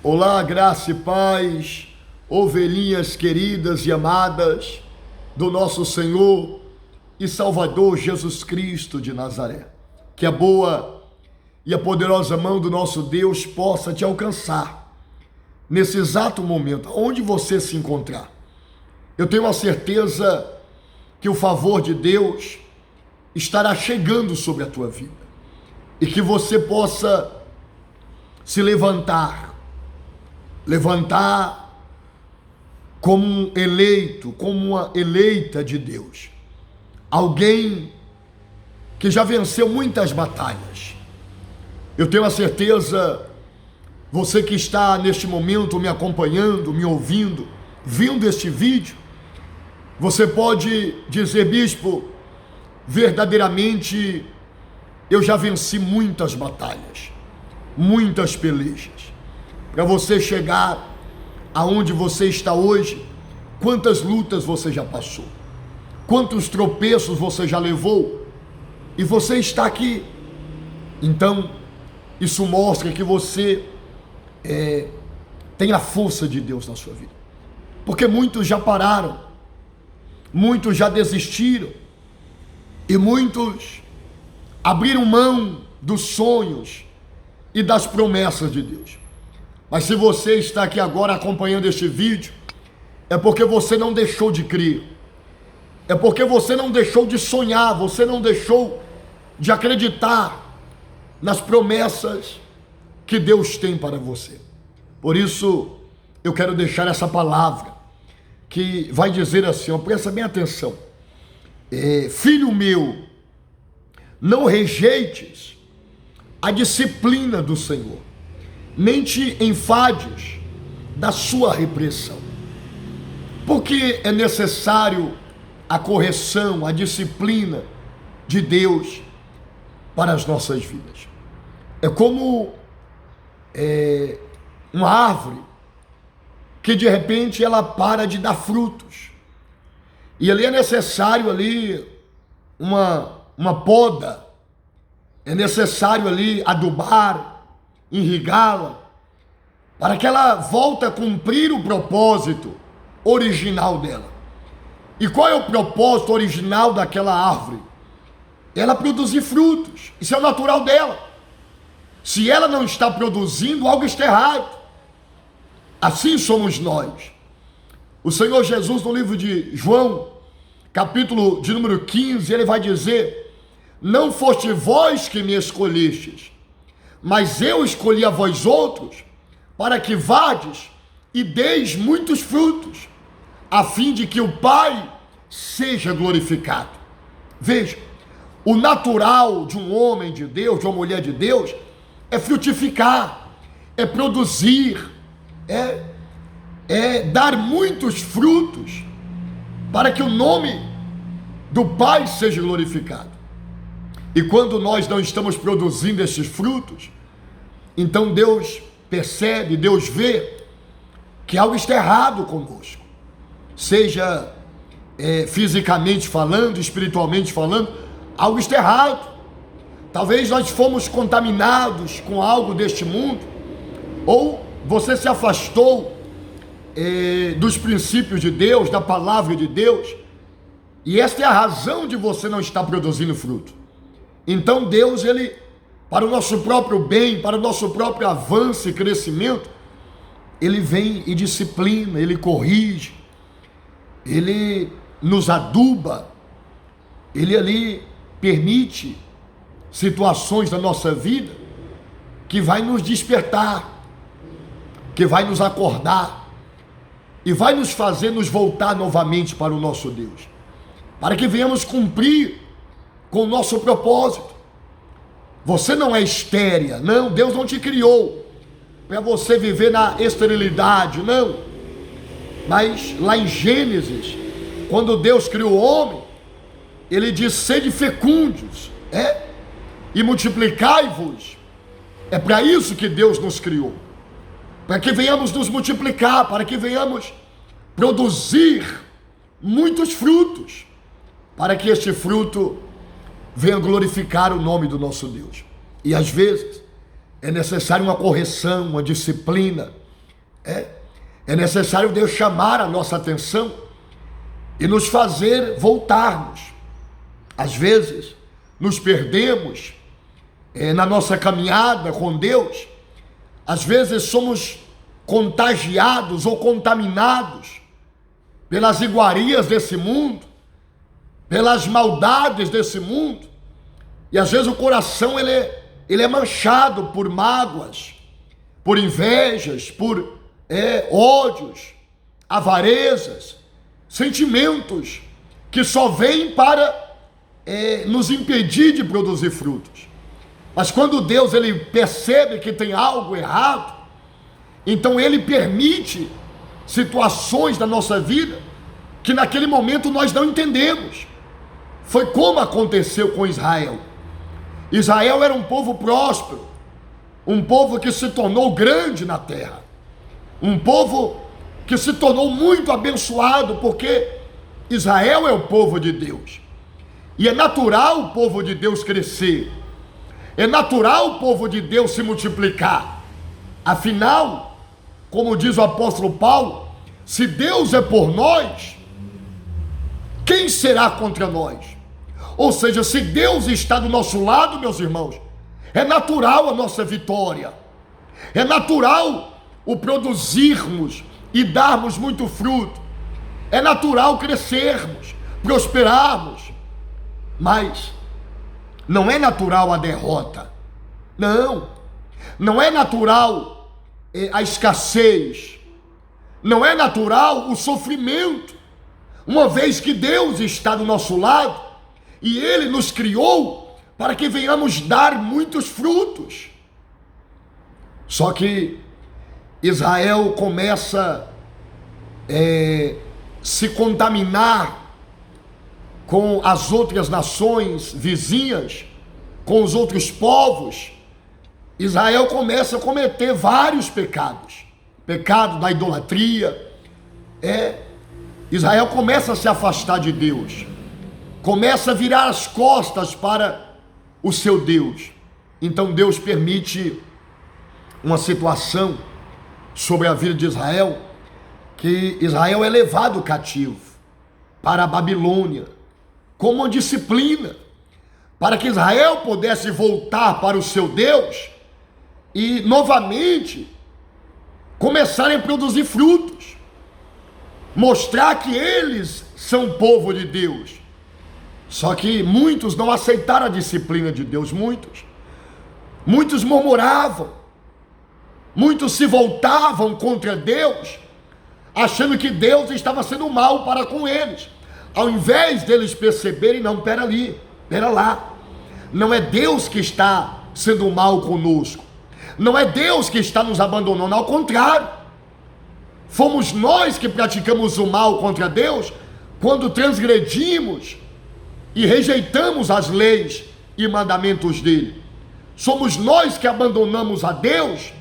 Olá, graça e paz, ovelhinhas queridas e amadas do nosso Senhor e Salvador Jesus Cristo de Nazaré. Que a boa e a poderosa mão do nosso Deus possa te alcançar nesse exato momento, onde você se encontrar. Eu tenho a certeza que o favor de Deus estará chegando sobre a tua vida e que você possa se levantar como um eleito, como uma eleita de Deus, alguém que já venceu muitas batalhas. Eu tenho a certeza, você que está neste momento me acompanhando, me ouvindo, vindo este vídeo, você pode dizer: bispo, verdadeiramente eu já venci muitas batalhas, muitas pelejas. Para você chegar aonde você está hoje, quantas lutas você já passou, quantos tropeços você já levou, e você está aqui. Então, isso mostra que você tem a força de Deus na sua vida, porque muitos já pararam, muitos já desistiram, e muitos abriram mão dos sonhos e das promessas de Deus. Mas se você está aqui agora acompanhando este vídeo, é porque você não deixou de crer, é porque você não deixou de sonhar, você não deixou de acreditar nas promessas que Deus tem para você. Por isso, eu quero deixar essa palavra, que vai dizer assim, ó, presta bem atenção. Filho meu, não rejeites a disciplina do Senhor, nem te enfades da sua repreensão, porque é necessário a correção, a disciplina de Deus para as nossas vidas. É como uma árvore que de repente ela para de dar frutos, e ali é necessário ali uma poda, é necessário ali adubar, irrigá-la, para que ela volte a cumprir o propósito original dela. E qual é o propósito original daquela árvore? Ela produzir frutos. Isso é o natural dela. Se ela não está produzindo, algo está errado. Assim somos nós. O Senhor Jesus, no livro de João, capítulo de número 15, ele vai dizer: não foste vós que me escolhestes, mas eu escolhi a vós outros, para que vades e deis muitos frutos, a fim de que o Pai seja glorificado. Veja, o natural de um homem de Deus, de uma mulher de Deus, é frutificar, é produzir, é dar muitos frutos, para que o nome do Pai seja glorificado. E quando nós não estamos produzindo esses frutos, então Deus percebe, Deus vê que algo está errado conosco, seja fisicamente falando, espiritualmente falando, algo está errado. Talvez nós fomos contaminados com algo deste mundo, ou você se afastou dos princípios de Deus, da palavra de Deus, e esta é a razão de você não estar produzindo fruto. Então Deus, ele, para o nosso próprio bem, para o nosso próprio avanço e crescimento, ele vem e disciplina, ele corrige, ele nos aduba, ele ali permite situações da nossa vida que vai nos despertar, que vai nos acordar e vai nos fazer nos voltar novamente para o nosso Deus, para que venhamos cumprir com o nosso propósito. Você não é estéria, não, Deus não te criou para você viver na esterilidade, não. Mas lá em Gênesis, quando Deus criou o homem, ele diz: sede fecundos, e multiplicai-vos. É para isso que Deus nos criou, para que venhamos nos multiplicar, para que venhamos produzir muitos frutos, para que este fruto venha glorificar o nome do nosso Deus. E às vezes é necessário uma correção, uma disciplina, É necessário Deus chamar a nossa atenção e nos fazer voltarmos. Às vezes, nos perdemos na nossa caminhada com Deus. Às vezes, somos contagiados ou contaminados pelas iguarias desse mundo, pelas maldades desse mundo. E às vezes o coração ele é manchado por mágoas, por invejas, por ódios, avarezas, sentimentos que só vêm para nos impedir de produzir frutos. Mas quando Deus ele percebe que tem algo errado, então ele permite situações da nossa vida que naquele momento nós não entendemos. Foi como aconteceu com Israel. Israel era um povo próspero, um povo que se tornou grande na terra, um povo que se tornou muito abençoado, porque Israel é o povo de Deus. E é natural o povo de Deus crescer, é natural o povo de Deus se multiplicar. Afinal, como diz o apóstolo Paulo, se Deus é por nós, quem será contra nós? Ou seja, se Deus está do nosso lado, meus irmãos, é natural a nossa vitória, é natural o produzirmos e darmos muito fruto, é natural crescermos, prosperarmos, mas não é natural a derrota, não é natural a escassez, não é natural o sofrimento, uma vez que Deus está do nosso lado e Ele nos criou para que venhamos dar muitos frutos. Só que Israel começa a se contaminar com as outras nações vizinhas, com os outros povos. Israel começa a cometer vários pecados, pecado da idolatria. Israel começa a se afastar de Deus, começa a virar as costas para o seu Deus. Então Deus permite uma situação sobre a vida de Israel, que Israel é levado cativo para a Babilônia, como uma disciplina, para que Israel pudesse voltar para o seu Deus e novamente começarem a produzir frutos, mostrar que eles são povo de Deus. Só que muitos não aceitaram a disciplina de Deus, muitos murmuravam, muitos se voltavam contra Deus, achando que Deus estava sendo mal para com eles, ao invés deles perceberem, não, pera lá, não é Deus que está sendo mal conosco, não é Deus que está nos abandonando, ao contrário, fomos nós que praticamos o mal contra Deus, quando transgredimos e rejeitamos as leis e mandamentos dele. Somos nós que abandonamos a Deus,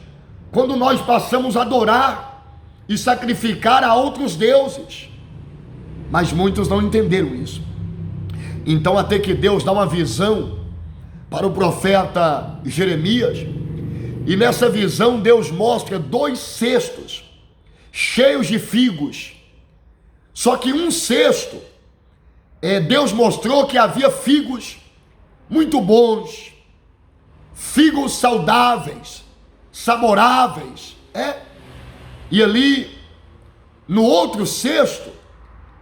quando nós passamos a adorar e sacrificar a outros deuses. Mas muitos não entenderam isso. Então até que Deus dá uma visão para o profeta Jeremias, e nessa visão Deus mostra 2 cestos cheios de figos. Só que um cesto, Deus mostrou que havia figos muito bons, figos saudáveis, saboráveis, e ali no outro cesto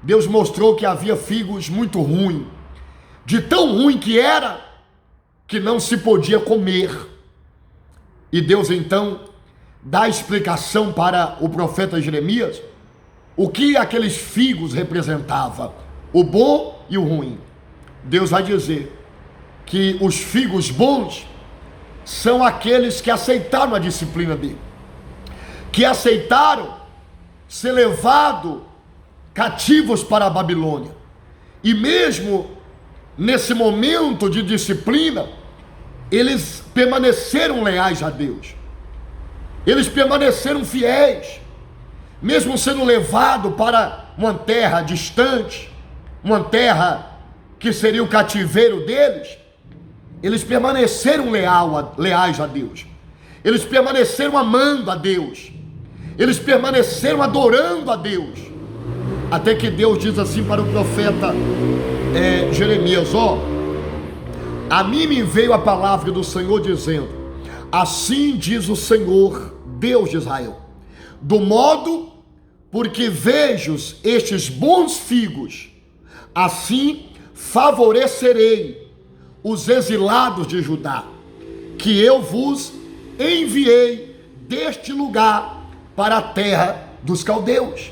Deus mostrou que havia figos muito ruins, de tão ruim que era, que não se podia comer. E Deus então dá explicação para o profeta Jeremias, o que aqueles figos representavam, o bom e o ruim. Deus vai dizer que os figos bons são aqueles que aceitaram a disciplina dele, que aceitaram ser levados cativos para a Babilônia, e mesmo nesse momento de disciplina, eles permaneceram leais a Deus, eles permaneceram fiéis, mesmo sendo levados para uma terra distante, uma terra que seria o cativeiro deles, eles permaneceram leais a Deus, eles permaneceram amando a Deus, Eles permaneceram adorando a Deus, até que Deus diz assim para o profeta Jeremias: a mim me veio a palavra do Senhor dizendo: assim diz o Senhor, Deus de Israel, do modo porque vejo estes bons figos, assim favorecerei os exilados de Judá, que eu vos enviei deste lugar para a terra dos caldeus.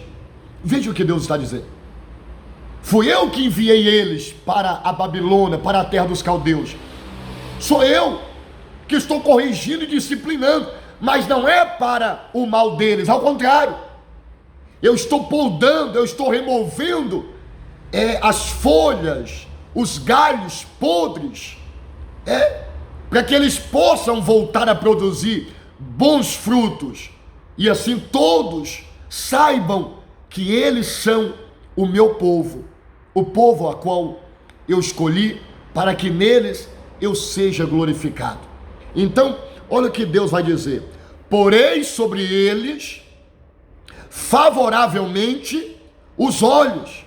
Veja o que Deus está dizendo. Fui eu que enviei eles para a Babilônia, para a terra dos caldeus. Sou eu que estou corrigindo e disciplinando, mas não é para o mal deles, ao contrário. Eu estou podando, eu estou removendo as folhas, os galhos podres, para que eles possam voltar a produzir bons frutos, e assim todos saibam que eles são o meu povo, o povo a qual eu escolhi, para que neles eu seja glorificado. Então, olha o que Deus vai dizer: porei sobre eles favoravelmente os olhos,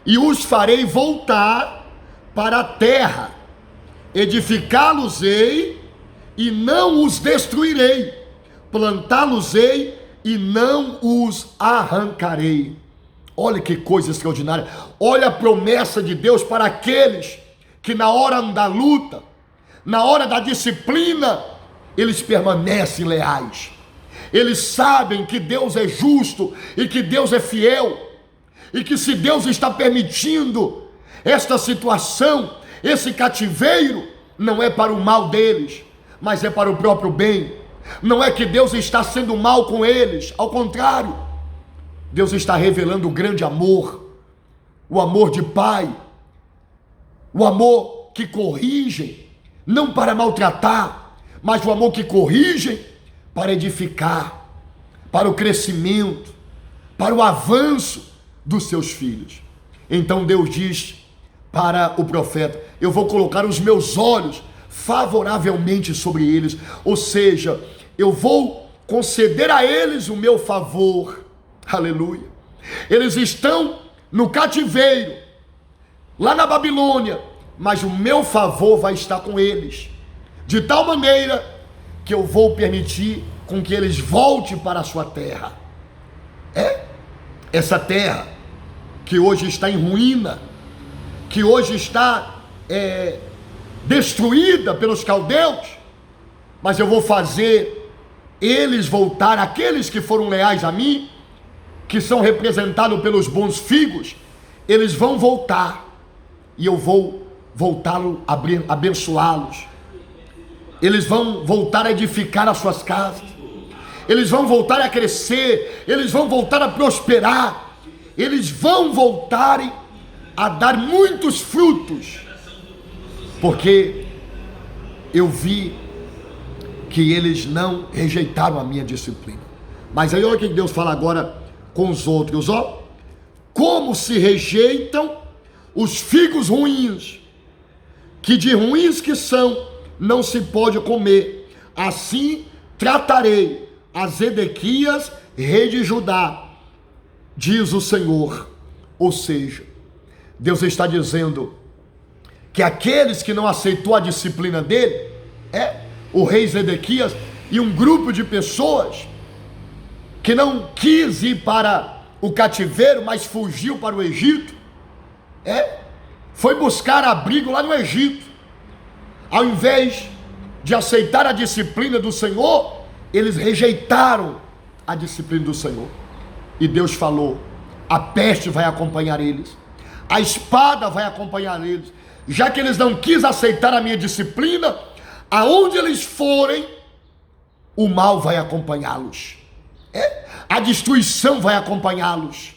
e os farei voltar para a terra, edificá-los-ei e não os destruirei, plantá-los-ei e não os arrancarei. Olha que coisa extraordinária. Olha a promessa de Deus para aqueles que na hora da luta, na hora da disciplina, eles permanecem leais. Eles sabem que Deus é justo e que Deus é fiel, e que se Deus está permitindo esta situação, esse cativeiro, não é para o mal deles, mas é para o próprio bem. Não é que Deus está sendo mal com eles, ao contrário, Deus está revelando o grande amor, o amor de pai, o amor que corrige, não para maltratar, mas o amor que corrige para edificar, para o crescimento, para o avanço dos seus filhos. Então Deus diz para o profeta: eu vou colocar os meus olhos favoravelmente sobre eles, ou seja, eu vou conceder a eles o meu favor. Aleluia. Eles estão no cativeiro, lá na Babilônia, mas o meu favor vai estar com eles, de tal maneira que eu vou permitir com que eles voltem para a sua terra. Essa terra que hoje está em ruína, que hoje está destruída pelos caldeus, mas eu vou fazer eles voltar, aqueles que foram leais a mim, que são representados pelos bons figos, eles vão voltar, e eu vou voltá-los, abençoá-los. Eles vão voltar a edificar as suas casas, eles vão voltar a crescer, eles vão voltar a prosperar, eles vão voltarem a dar muitos frutos, porque eu vi que eles não rejeitaram a minha disciplina. Mas aí olha o que Deus fala agora com os outros: como se rejeitam os figos ruins, que de ruins que são não se pode comer, assim tratarei a Zedequias, rei de Judá, diz o Senhor. Ou seja, Deus está dizendo que aqueles que não aceitou a disciplina dele, o rei Zedequias e um grupo de pessoas que não quis ir para o cativeiro, mas fugiu para o Egito, foi buscar abrigo lá no Egito. Ao invés de aceitar a disciplina do Senhor, eles rejeitaram a disciplina do Senhor. E Deus falou: a peste vai acompanhar eles, a espada vai acompanhar eles. Já que eles não quis aceitar a minha disciplina, aonde eles forem, o mal vai acompanhá-los, a destruição vai acompanhá-los,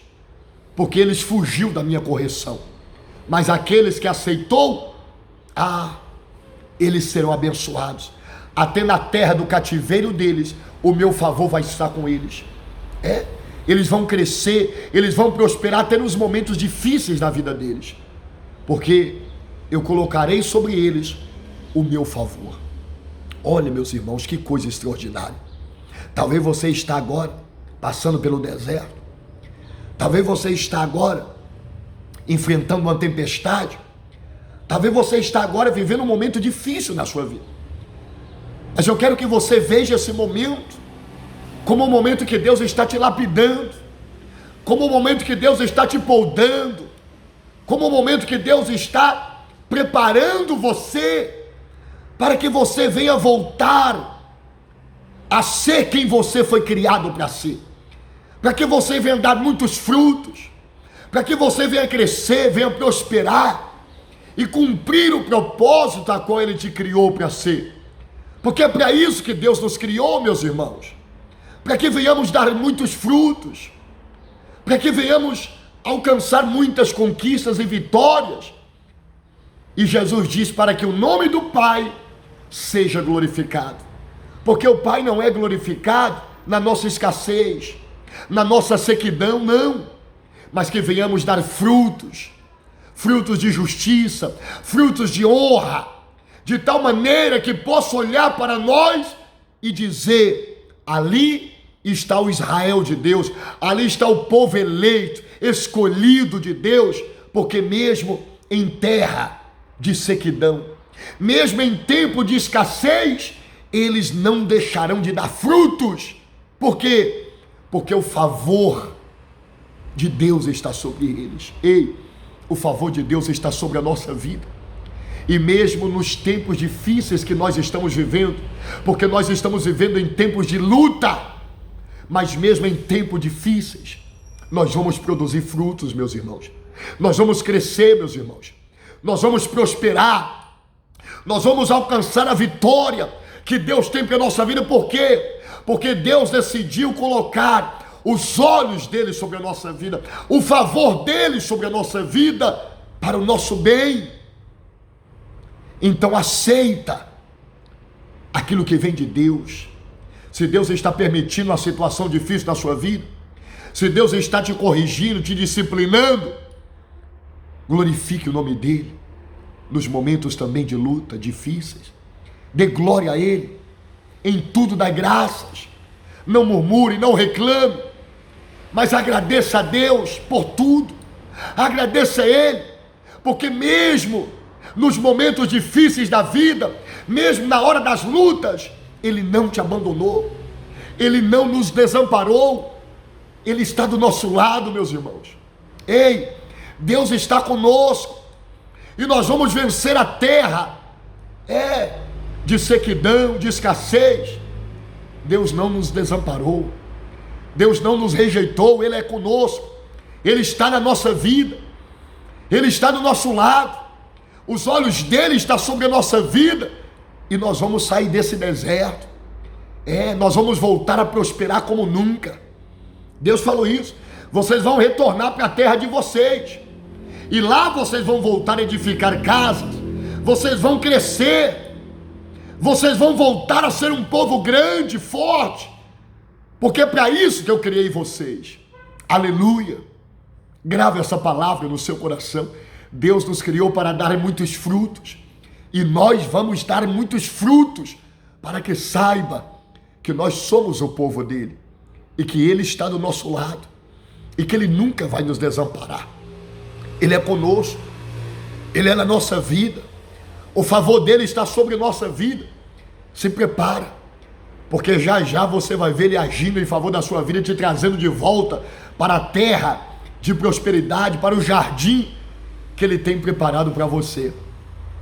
porque eles fugiu da minha correção. Mas aqueles que aceitou, eles serão abençoados. Até na terra do cativeiro deles, o meu favor vai estar com eles. Eles vão crescer, eles vão prosperar até nos momentos difíceis da vida deles, porque eu colocarei sobre eles o meu favor. Olha, meus irmãos, que coisa extraordinária. Talvez você está agora passando pelo deserto. Talvez você está agora enfrentando uma tempestade. Talvez você está agora vivendo um momento difícil na sua vida. Mas eu quero que você veja esse momento como um momento que Deus está te lapidando, como um momento que Deus está te poldando, como um momento que Deus está preparando você para que você venha voltar a ser quem você foi criado para ser, para que você venha dar muitos frutos, para que você venha crescer, venha prosperar e cumprir o propósito a qual Ele te criou para ser. Porque é para isso que Deus nos criou, meus irmãos, para que venhamos dar muitos frutos, para que venhamos alcançar muitas conquistas e vitórias. E Jesus diz para que o nome do Pai seja glorificado, porque o Pai não é glorificado na nossa escassez, na nossa sequidão, não, mas que venhamos dar frutos, frutos de justiça, frutos de honra, de tal maneira que possa olhar para nós e dizer: ali está o Israel de Deus, ali está o povo eleito, escolhido de Deus, porque mesmo em terra de sequidão, mesmo em tempo de escassez, eles não deixarão de dar frutos. Por quê? Porque o favor de Deus está sobre eles. Ei, o favor de Deus está sobre a nossa vida. E mesmo nos tempos difíceis que nós estamos vivendo, porque nós estamos vivendo em tempos de luta, mas mesmo em tempos difíceis, nós vamos produzir frutos, meus irmãos. Nós vamos crescer, meus irmãos. Nós vamos prosperar. Nós vamos alcançar a vitória que Deus tem para a nossa vida. Por quê? Porque Deus decidiu colocar os olhos dele sobre a nossa vida, o favor dele sobre a nossa vida, para o nosso bem. Então aceita aquilo que vem de Deus. Se Deus está permitindo uma situação difícil na sua vida, se Deus está te corrigindo, te disciplinando, glorifique o nome dele nos momentos também de luta difíceis. Dê glória a ele, em tudo dá graças. Não murmure, não reclame, mas agradeça a Deus por tudo. Agradeça a Ele, porque mesmo nos momentos difíceis da vida, mesmo na hora das lutas, Ele não te abandonou, Ele não nos desamparou, Ele está do nosso lado, meus irmãos. Ei, Deus está conosco, e nós vamos vencer a terra de sequidão, de escassez. Deus não nos desamparou, Deus não nos rejeitou, Ele é conosco, Ele está na nossa vida, Ele está do nosso lado, os olhos dEle estão sobre a nossa vida, e nós vamos sair desse deserto, nós vamos voltar a prosperar como nunca. Deus falou isso: vocês vão retornar para a terra de vocês, e lá vocês vão voltar a edificar casas, vocês vão crescer, vocês vão voltar a ser um povo grande, forte, porque é para isso que eu criei vocês. Aleluia. Grave essa palavra no seu coração. Deus nos criou para dar muitos frutos, e nós vamos dar muitos frutos, para que saiba que nós somos o povo dele, e que ele está do nosso lado, e que ele nunca vai nos desamparar. Ele é conosco, ele é na nossa vida, o favor dele está sobre nossa vida. Se prepara, porque já já você vai ver ele agindo em favor da sua vida, te trazendo de volta para a terra de prosperidade, para o jardim que ele tem preparado para você.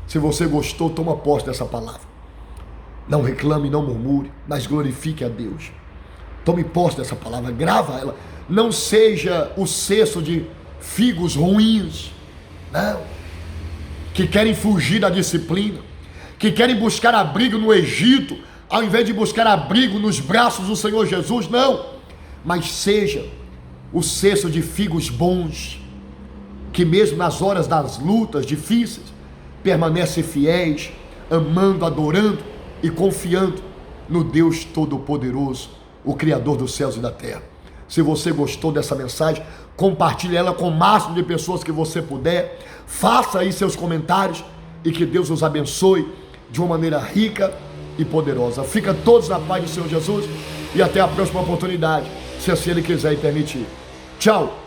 Se você gostou, toma posse dessa palavra. Não reclame, não murmure, mas glorifique a Deus. Tome posse dessa palavra, grava ela. Não seja o cesto de figos ruins, não, que querem fugir da disciplina, que querem buscar abrigo no Egito, ao invés de buscar abrigo nos braços do Senhor Jesus. Não, mas seja o cesto de figos bons, que mesmo nas horas das lutas difíceis, permanecem fiéis, amando, adorando e confiando no Deus Todo-Poderoso, o Criador dos céus e da terra. Se você gostou dessa mensagem, compartilhe ela com o máximo de pessoas que você puder, faça aí seus comentários, e que Deus os abençoe de uma maneira rica e poderosa. Fica todos na paz do Senhor Jesus, e até a próxima oportunidade, se assim Ele quiser e permitir. Tchau!